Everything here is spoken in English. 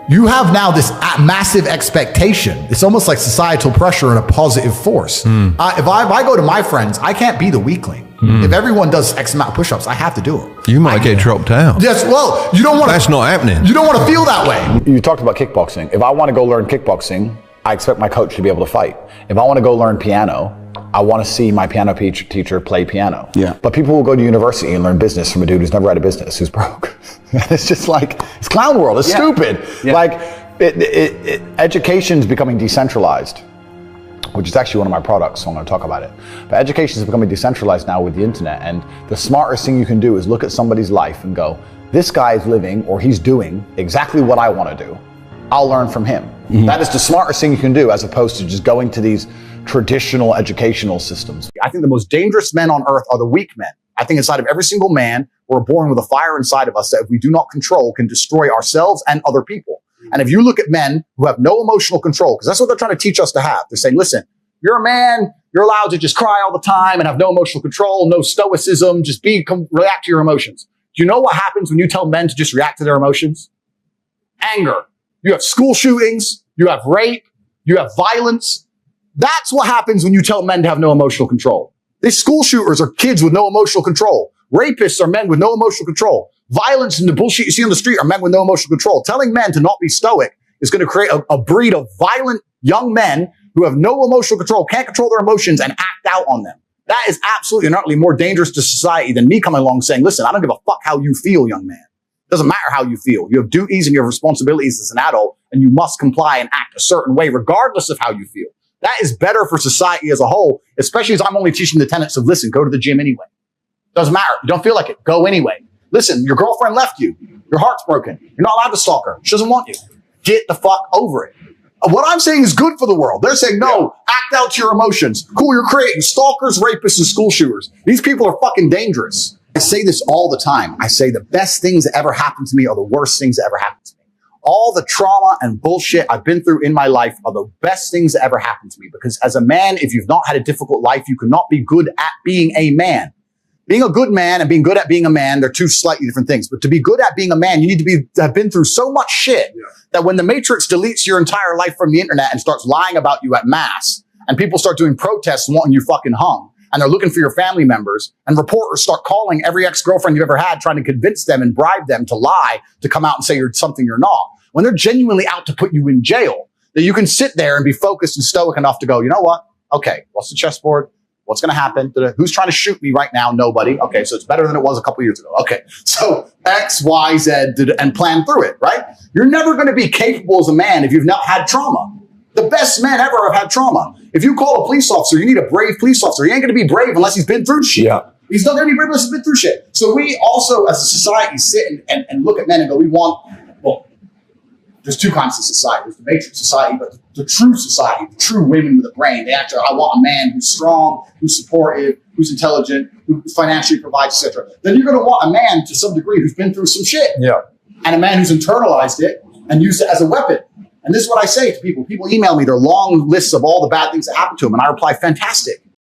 you have now this massive expectation. It's almost like societal pressure and a positive force. If I go to my friends, I can't be the weakling. If everyone does X amount of push-ups, I have to do them. You might get dropped out. Yes, well, you don't want to. That's not happening. You don't want to feel that way. You talked about kickboxing. If I want to go learn kickboxing, I expect my coach to be able to fight. If I want to go learn piano, I want to see my piano teacher play piano. Yeah. But people will go to university and learn business from a dude who's never had a business, who's broke. It's just like, it's clown world. It's stupid. Yeah. Like, education's becoming decentralized, which is actually one of my products, so I'm going to talk about it. But education is becoming decentralized now with the internet, and the smartest thing you can do is look at somebody's life and go, this guy is living, or he's doing exactly what I want to do. I'll learn from him. That is the smartest thing you can do, as opposed to just going to these traditional educational systems. I think the most dangerous men on earth are the weak men. I think inside of every single man, we're born with a fire inside of us that if we do not control, can destroy ourselves and other people. And if you look at men who have no emotional control, because that's what they're trying to teach us to have. They're saying, listen, you're a man, you're allowed to just cry all the time and have no emotional control, no stoicism, just react to your emotions. Do you know what happens when you tell men to just react to their emotions? Anger. You have school shootings, you have rape, you have violence. That's what happens when you tell men to have no emotional control. These school shooters are kids with no emotional control. Rapists are men with no emotional control. Violence and the bullshit you see on the street are men with no emotional control. Telling men to not be stoic is going to create a breed of violent young men who have no emotional control, can't control their emotions, and act out on them. That is absolutely and utterly more dangerous to society than me coming along saying, listen, I don't give a fuck how you feel, young man. It doesn't matter how you feel. You have duties and you have responsibilities as an adult, and you must comply and act a certain way regardless of how you feel. That is better for society as a whole, especially as I'm only teaching the tenets of, listen, go to the gym anyway. Doesn't matter. You don't feel like it. Go anyway. Listen, your girlfriend left you. Your heart's broken. You're not allowed to stalk her. She doesn't want you. Get the fuck over it. What I'm saying is good for the world. They're saying, no, act out to your emotions. Cool, you're creating stalkers, rapists, and school shooters. These people are fucking dangerous. I say this all the time. I say the best things that ever happened to me are the worst things that ever happened to me. All the trauma and bullshit I've been through in my life are the best things that ever happened to me. Because as a man, if you've not had a difficult life, you cannot be good at being a man. Being a good man and being good at being a man, they're two slightly different things. But to be good at being a man, you need to have been through so much shit that when the Matrix deletes your entire life from the internet and starts lying about you at mass, and people start doing protests and wanting you fucking hung, and they're looking for your family members, and reporters start calling every ex-girlfriend you've ever had, trying to convince them and bribe them to lie, to come out and say you're something you're not, when they're genuinely out to put you in jail, that you can sit there and be focused and stoic enough to go, you know what? Okay, what's the chessboard? What's going to happen? Who's trying to shoot me right now? Nobody. Okay, so it's better than it was a couple years ago. Okay, so X, Y, Z, and plan through it, right? You're never going to be capable as a man if you've not had trauma. The best men ever have had trauma. If you call a police officer, you need a brave police officer. He ain't going to be brave unless he's been through shit. Yeah. He's not going to be brave unless he's been through shit. So we also, as a society, sit and look at men and go, there's two kinds of society. There's the matrix society, but the true society, the true women with a brain, they actually, I want a man who's strong, who's supportive, who's intelligent, who financially provides, etc. Then you're going to want a man to some degree who's been through some shit. Yeah. And a man who's internalized it and used it as a weapon. And this is what I say to people. People email me their long lists of all the bad things that happened to them. And I reply, fantastic.